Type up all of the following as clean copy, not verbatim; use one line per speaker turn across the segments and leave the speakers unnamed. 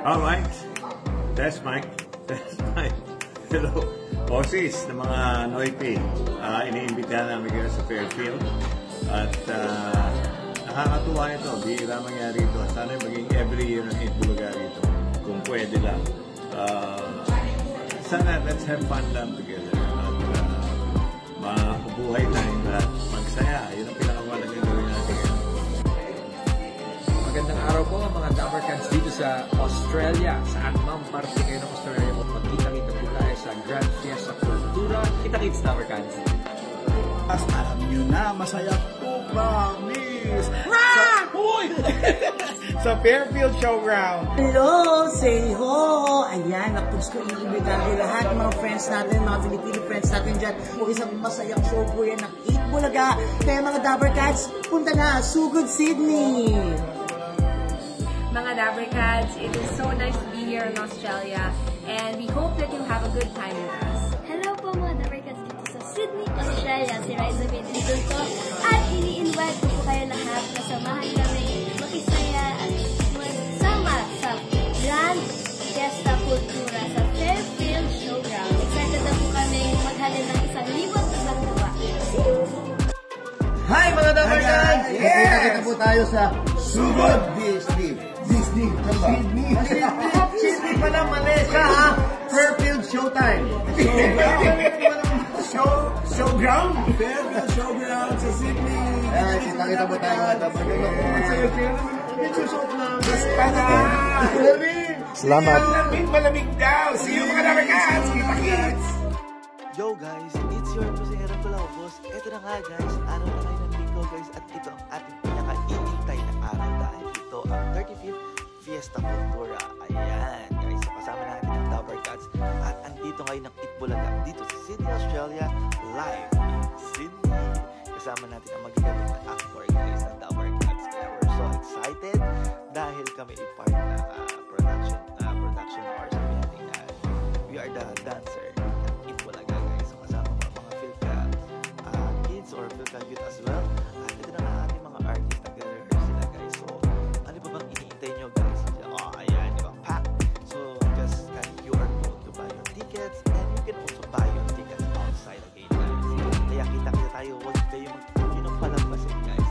Alright. That's Mike. That's Mike. Hello. Bosses ng mga Noipi. Iniimbitahan namin kayo sa Fairfield. At nakakatuwa ito. Bihira mangyari ito. Sana maging every year ng Itbulaga rito. Kung pwede lang. Sana let's have fun lang together. At mabuhay tayong lahat. Magsaya. Yun ang pinakamalagang gawin natin.
Magandang araw po mga Dabbercats dito sa Australia. Saan mang parte kayo ng Australia o magkita-kita po tayo sa Grand Fiesta Cultura. Kita-kits Dabbercats.
As alam nyo na, masaya po, promise! Sa Fairfield Showground.
Hello! Say ho! Ayan, napugs ko iibigan ko lahat ng mga friends natin, mga Filipino friends natin dyan. O isang masayang show po yan ng Itbulaga. Kaya mga Dabbercats, punta na! Sugod, Sydney!
Mga Dabbercats, it is so nice to be here in Australia and we hope that you have a good time with us.
Hello po mga Dabbercats dito sa Sydney, Australia. Si Riza Benedicto ko at ini-invite ko po kayo lahat na samahan kami makisaya at magsama sa Grand Fiesta Cultura sa Fairfield Showground. Excited na po kami maghalin ng 1,000 isang gawa.
Hi mga Dabbercats! Kita po tayo sa Sugod Disney. Sydney pala, Malaysia ha! Fairfield Showtime!
Showground? Fairfield Showground sa Sydney.
Ayan, kita po tayo mga Dabbercats.
Medyo short lang. Basta na!
Salamat!
Malamig daw! See you mga Dabbercats! Kita-kits!
Yo guys, it's your Pusingero Colobos. Ito na nga guys, araw na ngayon ng linggo guys at ito ang ating pinaka-iintay na araw dahil ito ang 35th Fiesta Cultura. Ayan guys, so kasama natin ang Dabbercats at andito ngayon ang Itbulaga dito sa Sydney, Australia, live in Sydney. Kasama natin ang magagandang actor guys ng Dabbercats. Kaya we're so excited dahil kami i-part ng production or sabi natin we are the dancer ng Itbulaga guys. So kasama mga Philka kids or Philka youth as well. At ito na nga ating mga artists na nag-rehearse sila guys. So ano pa bang iniintay nyo guys? Oh ayan, di ba? Pack! So just scan QR code to buy your tickets and you can also buy your tickets outside again guys. Kaya kita-kita tayo, huwag kayo mag-palampasin guys.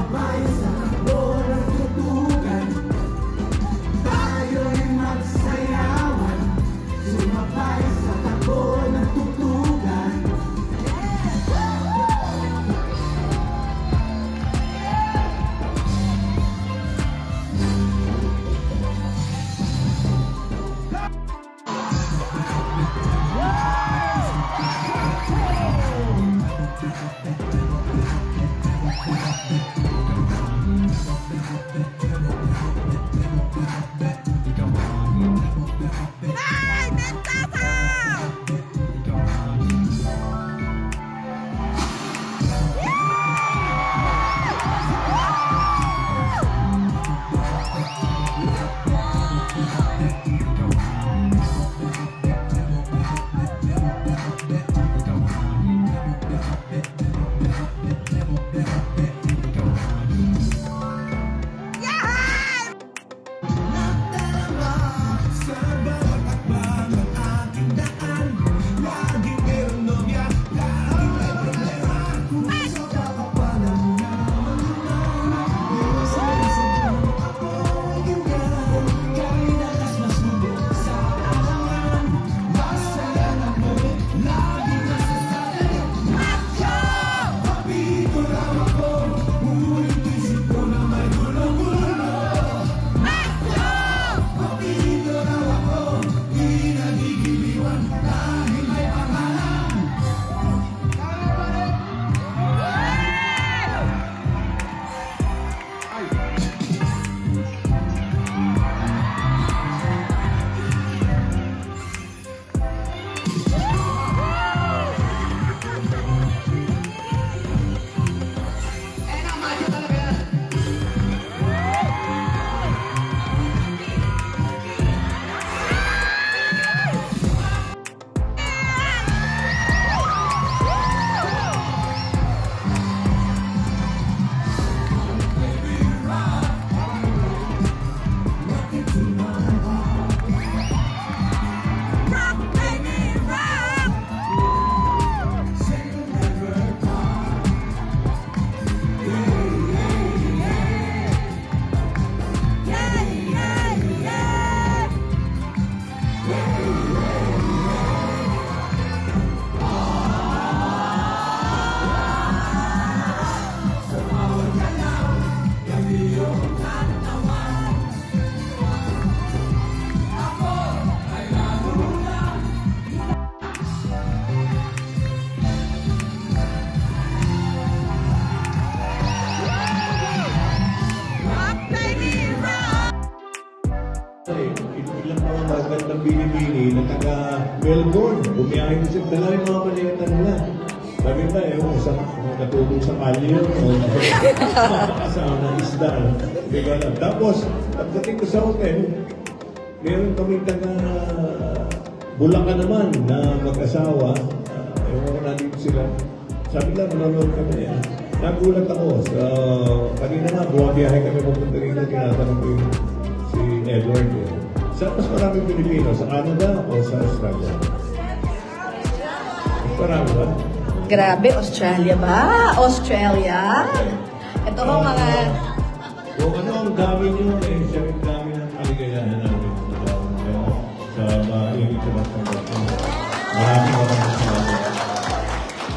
Sumabay sa takbo ng tutukan, tayo'y magsayawan. Sumabay sa takbo ng tutukan.
Ilang mga magandang binibini na taga Melbourne. Bumiyahin na siya. Dala yung mga maleta nila. Sabi ba, natulog sa kalyo o makakasama ng isda. Hindi ko alam. Tapos, pagdating ko sa hotel, meron kami taga Bulacan naman na mag-asawa. Ewan ko nandito sila. Sabi lang, manonood kami. Nagulat ako. So, kanina nga, buwabiyahe kami pupunta rin na tinatanong ko yung si Edward. Saan mas maraming Pilipino? Sa Canada o sa Australia? Mas marami ba?
Grabe, Australia ba? Australia? Ito ho mga...
O ano ang dami nyo eh, siya yung dami ng kaligayahan namin sa mahilig sa Batangas. Maraming salamat.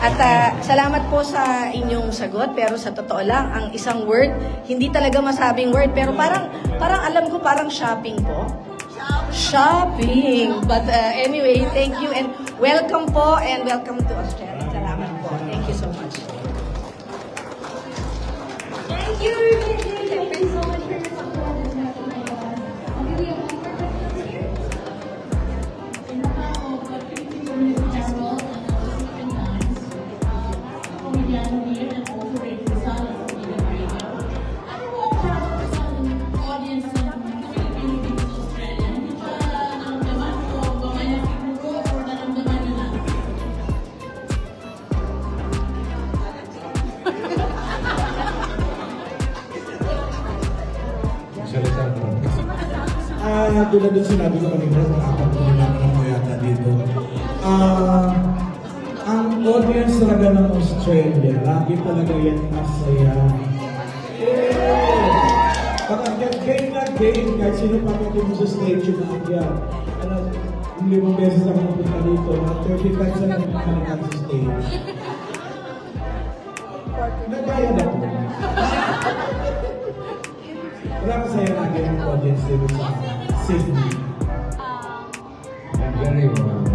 At salamat po sa inyong sagot, pero sa totoo lang, ang isang word, hindi talaga masabing word, pero parang alam ko parang shopping po. Shopping! But anyway, thank you and welcome po and welcome to Australia. Salamat po. Thank you so much.
Thank you. Thank you so much for your support.
Tulad yung sinabi ko kanina, apat po naman ako yata dito. Ang audience talaga ng Australia, lagi talaga yan masaya.
game, kahit sino pagkakin mo sa stage yung aakyat. Ano, 5 beses ako napunta dito, na 30 times na nakalikan sa stage. Nagaya na po. Wala masaya na ganyan audience dito sa Sydney.
Very well.